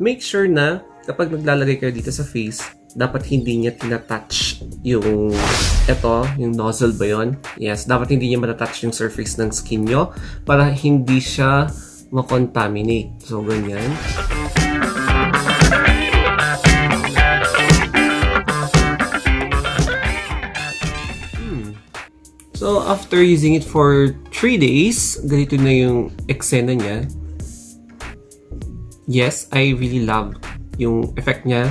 make sure na kapag naglalagay kayo dito sa face, dapat hindi niya tinatouch yung yung nozzle ba yun? Yes, dapat hindi niya matatouch yung surface ng skin nyo para hindi siya makontaminate. So, ganyan. So, after using it for 3 days, ganito na yung eksena niya. Yes, I really love yung effect niya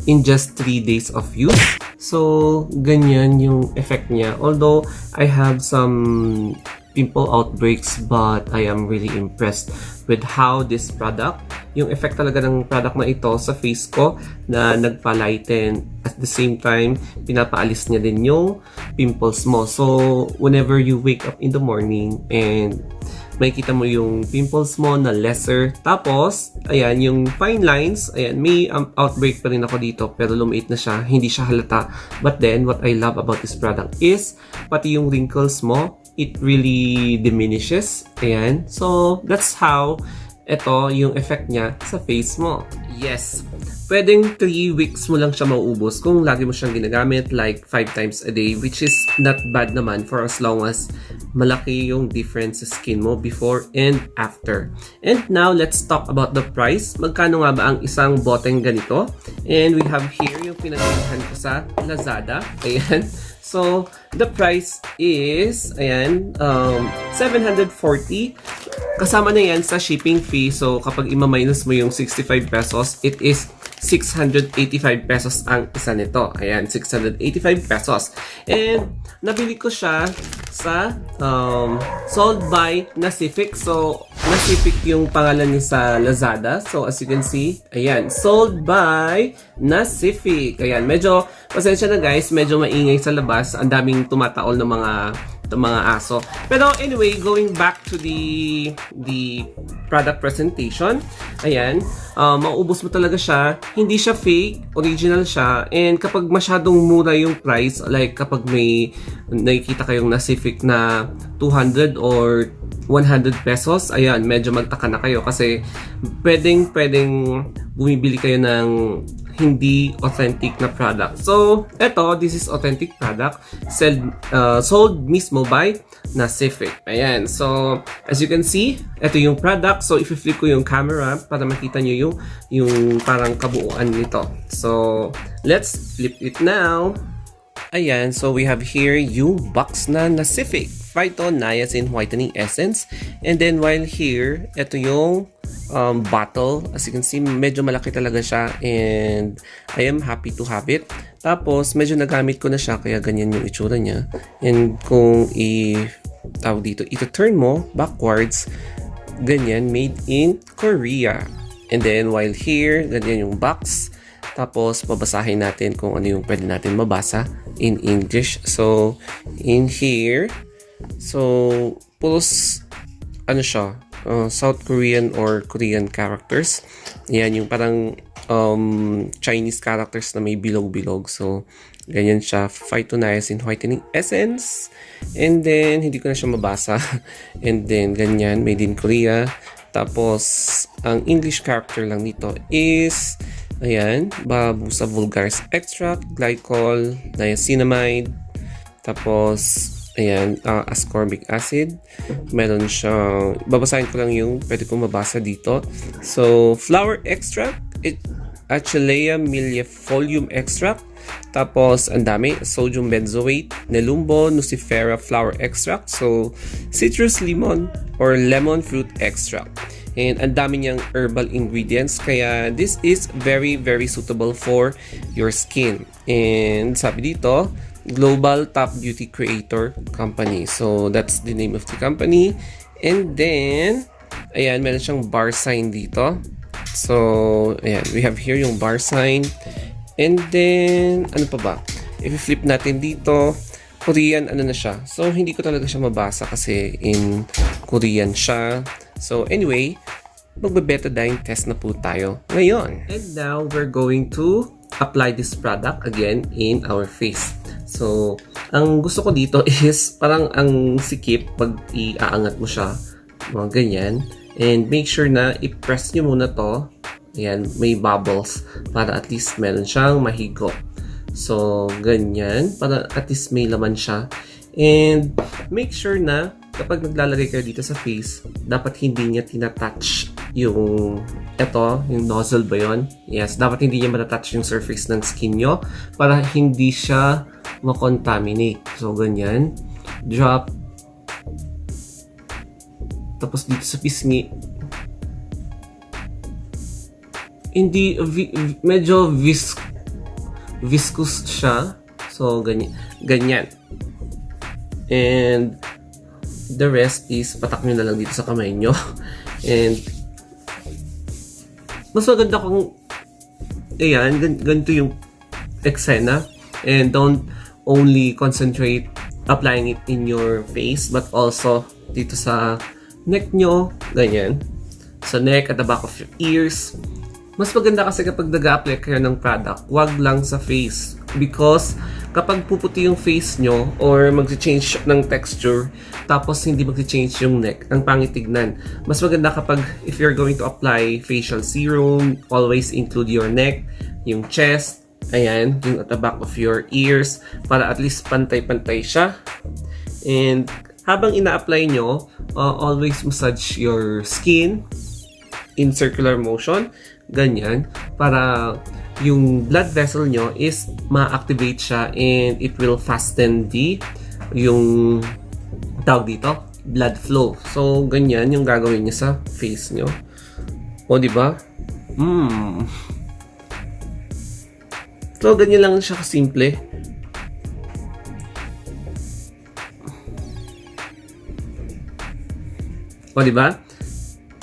in just 3 days of use. So, ganyan yung effect niya. Although, I have some pimple outbreaks, but I am really impressed with how this product, yung effect talaga ng product na ito sa face ko na nagpa-lighten at the same time, pinapaalis niya din yung pimples mo. So, whenever you wake up in the morning and makikita mo yung pimples mo na lesser. Tapos, ayan, yung fine lines, ayan, may outbreak pa rin ako dito pero lumiit na siya, hindi siya halata. But then, what I love about this product is, pati yung wrinkles mo, it really diminishes. Ayan. So, that's how ito yung effect niya sa face mo. Yes. Pwedeng 3 weeks mo lang siya mauubos kung lagi mo siyang ginagamit like 5 times a day, which is not bad naman for as long as malaki yung difference sa skin mo before and after. And now, let's talk about the price. Magkano nga ba ang isang boteng ganito? And we have here yung pinagbilhan ko sa Lazada. Ayan. So, the price is, ayan, 740. Kasama na yan sa shipping fee. So, kapag ima-minus mo yung 65 pesos, it is 685 pesos ang isa nito. Ayan, 685 pesos. And, nabili ko siya sa sold by Nacific. So, Nacific yung pangalan niya sa Lazada. So, as you can see, ayan, sold by Nacific. Ayan, medyo, pasensya na guys, medyo maingay sa labas. Ang daming tumataol ng mga aso. Pero anyway, going back to the product presentation, ayan, mauubos mo talaga siya. Hindi siya fake, original siya. And kapag masyadong mura yung price, like kapag may nakikita kayong Nacific na 200 or 100 pesos, ayan, medyo magtaka na kayo kasi pwedeng bumibili kayo ng hindi authentic na product. So, this is authentic product sold mismo by Nacific. Ayan. So, as you can see, ito yung product. So, if i-flip ko yung camera para makita nyo yung parang kabuuan nito. So, let's flip it now. Ayan. So, we have here yung box na Nacific Phyto Niacin Whitening Essence. And then, while here, ito yung bottle. As you can see, medyo malaki talaga siya and I am happy to have it. Tapos, medyo nagamit ko na siya kaya ganyan yung itsura niya. And kung ito-turn mo backwards, ganyan, made in Korea. And then, while here, ganyan yung box. Tapos, babasahin natin kung ano yung pwede natin mabasa in English. So, in here, so, puros, ano siya, South Korean or Korean characters. Yan, yung parang Chinese characters na may bilog-bilog. So, ganyan siya. Phyto Niacin Whitening Essence. And then, hindi ko na siya mabasa. And then, ganyan, made in Korea. Tapos, ang English character lang nito is, ayan, Babusa vulgaris extract, glycol, niacinamide. Tapos, ayan, ascorbic acid. Meron siyang, babasahin ko lang yung pwede kong mabasa dito. So, flower extract, Achillea millefolium extract. Tapos, ang dami, sodium benzoate, Nelumbo nucifera flower extract. So, citrus lemon or lemon fruit extract. And ang dami niyang herbal ingredients. Kaya, this is very, very suitable for your skin. And sabi dito, Global Top Beauty Creator Company. So, that's the name of the company. And then, ayan, meron siyang bar sign dito. So, ayan, we have here yung bar sign. And then, ano pa ba? If i-flip natin dito, Korean, ano na siya. So, hindi ko talaga siya mabasa kasi in Korean siya. So, anyway, magbe-betadine test na po tayo ngayon. And now, we're going to apply this product again in our face. So, ang gusto ko dito is parang ang sikip pag iaangat mo siya, mga ganyan. And make sure na i-press nyo muna to. Ayan, may bubbles para at least meron siyang mahigo. So, ganyan. Para at least may laman siya. And make sure na kapag naglalagay kayo dito sa face, dapat hindi niya tinatouch yung yung nozzle ba yun? Yes, dapat hindi niya matatouch yung surface ng skin nyo para hindi siya makontaminate. So, ganyan. Drop. Tapos dito sa pisngi, hindi, medyo viscous siya. So, ganyan. And the rest is patak nyo na lang dito sa kamay nyo. And mas maganda kung ayan, ganito yung eksena. And don't only concentrate applying it in your face, but also dito sa neck nyo, ganyan. Sa neck, at the back of your ears. Mas maganda kasi kapag nag-a-apply kayo ng product, wag lang sa face. Because kapag puputi yung face nyo or mag-change ng texture, tapos hindi mag-change yung neck, ang pangit tignan. Mas maganda kapag if you're going to apply facial serum, always include your neck, yung chest, ayan, yung at the back of your ears, para at least pantay-pantay siya. And habang ina-apply nyo, always massage your skin in circular motion. Ganyan, para yung blood vessel nyo is ma-activate siya and it will fasten yung tawag dito, blood flow. So, ganyan yung gagawin niya sa face nyo. O, diba? So, ganyan lang siya kasimple. O, diba?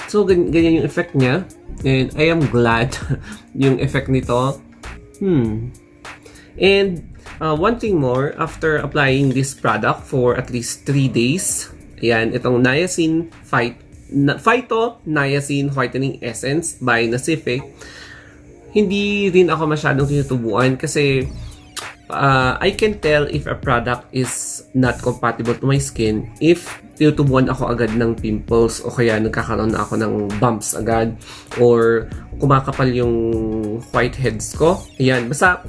So, ganyan yung effect niya. And I am glad yung effect nito. And one thing more, after applying this product for at least 3 days, ayan, itong Niacin Phyto Niacin Whitening Essence by Nacific, hindi rin ako masyadong tinutubuan kasi I can tell if a product is not compatible to my skin if tinutubuan ako agad ng pimples o kaya nagkakaroon na ako ng bumps agad or kumakapal yung whiteheads ko. Ayan, basta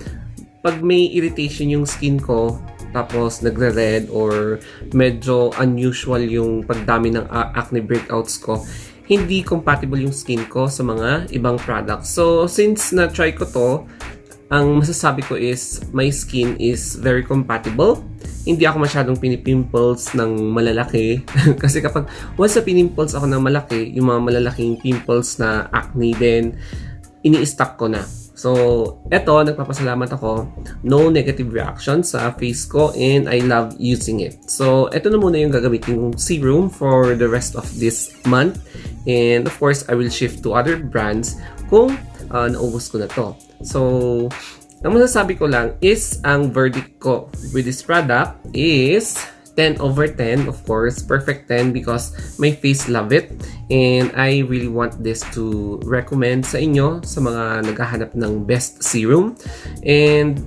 pag may irritation yung skin ko tapos nagre-red or medyo unusual yung pagdami ng acne breakouts ko, hindi compatible yung skin ko sa mga ibang products. So, since na-try ko to, ang masasabi ko is my skin is very compatible. Hindi ako masyadong pinipimples ng malalaki. Kasi kapag once na pinimples ako ng malaki, yung mga malalaking pimples na acne din, ini-stock ko na. So, eto, nagpapasalamat ako. No negative reaction sa face ko and I love using it. So, eto na muna yung gagamitin kong serum for the rest of this month. And of course, I will shift to other brands kung naubos ko na to. So, ang masasabi ko lang is ang verdict ko with this product is 10 over 10, of course, perfect 10 because my face love it and I really want this to recommend sa inyo sa mga naghahanap ng best serum. And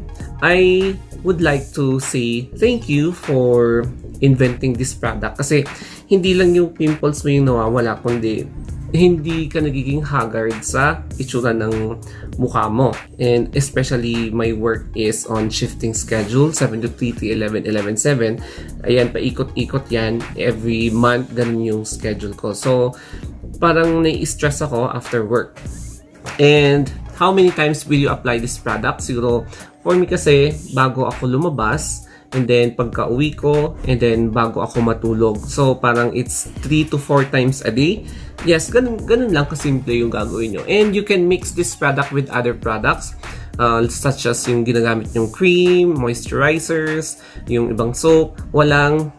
I would like to say thank you for inventing this product kasi hindi lang yung pimples mo yung nawawala kundi hindi ka nagiging haggard sa itsura ng mukha mo. And especially my work is on shifting schedule, 7 to 3 to 11, 11, 7. Ayan, paikot-ikot yan. Every month, ganun yung schedule ko. So, parang nai-stress ako after work. And how many times will you apply this product? Siguro, for me kasi, bago ako lumabas, and then pagka uwi ko, and then bago ako matulog. So, parang it's 3 to 4 times a day. Yes, ganun lang kasimple yung gagawin nyo. And you can mix this product with other products, such as yung ginagamit yung cream, moisturizers, yung ibang soap. Walang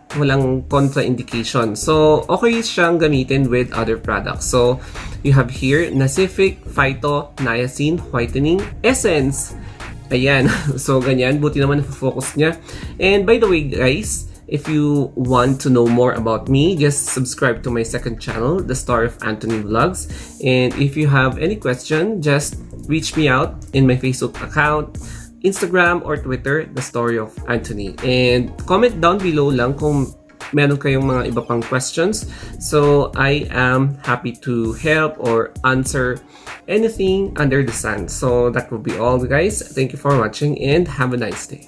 contraindication. So, okay siyang gamitin with other products. So, you have here Nacific Phyto Niacin Whitening Essence. Ayan. So, ganyan. Buti naman na-focus niya. And by the way, guys, if you want to know more about me, just subscribe to my second channel, The Story of Anthony Vlogs. And if you have any question, just reach me out in my Facebook account, Instagram, or Twitter, The Story of Anthony. And comment down below lang kung meron kayong mga iba pang questions, so I am happy to help or answer anything under the sun. So that will be all, guys. Thank you for watching and have a nice day.